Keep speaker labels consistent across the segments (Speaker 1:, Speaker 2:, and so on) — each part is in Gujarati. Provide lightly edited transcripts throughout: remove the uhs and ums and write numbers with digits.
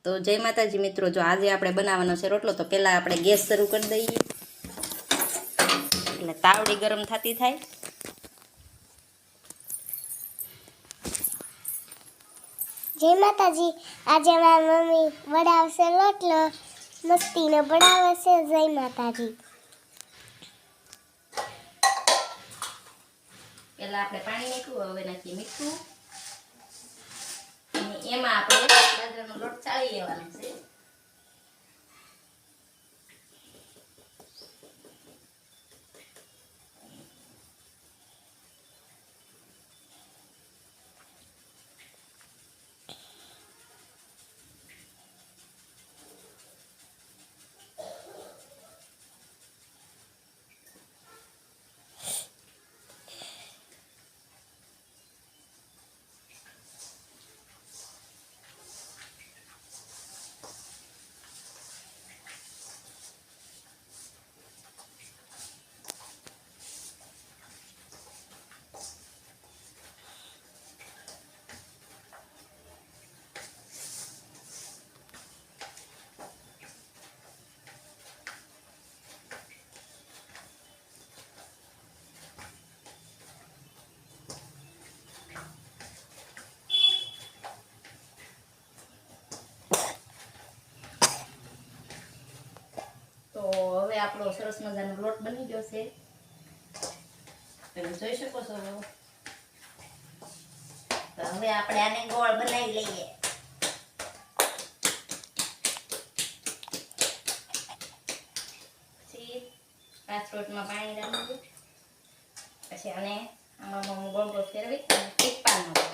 Speaker 1: તો જય માતાજી મિત્રો, જો આજે આપણે બનાવવાનો છે રોટલો, તો પહેલાં આપણે ગેસ શરૂ કરી દઈએ એટલે તાવડી ગરમ થતી થાય.
Speaker 2: જય માતાજી. આજે મારી મમ્મી બનાવશે રોટલો, મસ્તીનો બનાવશે. જય માતાજી.
Speaker 1: પહેલાં આપણે પાણી નાખ્યું, હવે નાખીએ મીઠું અને એમાં આપણે બાજરાનો લોટ ચાળી લેવાનો છે. તો હવે આપણો સરસ મજાનો લોટ બની ગયો છે, તમે જોઈ શકો છો. તો હવે આપણે આને ગોળ બનાવી લઈએ. પછી રાજકોટમાં પાણી રાખીએ, પછી આને આમાં ગોળ ગોળ ફેરવી અને ટીપાનો કરો.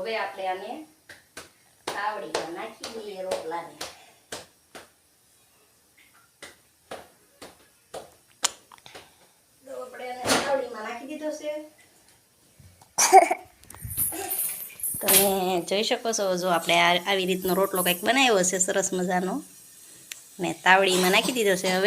Speaker 1: હવે આપણે આને તાવડીમાં નાખી દઈએ રોટલાને. તો આપણે આને તાવડીમાં નાખી દીધો છે. તમે જોઈ શકો છો, જો આપણે આવી રીતનો રોટલો કંઈક બનાવ્યો છે સરસ મજાનો ને તાવડીમાં નાખી દીધો છે. હવે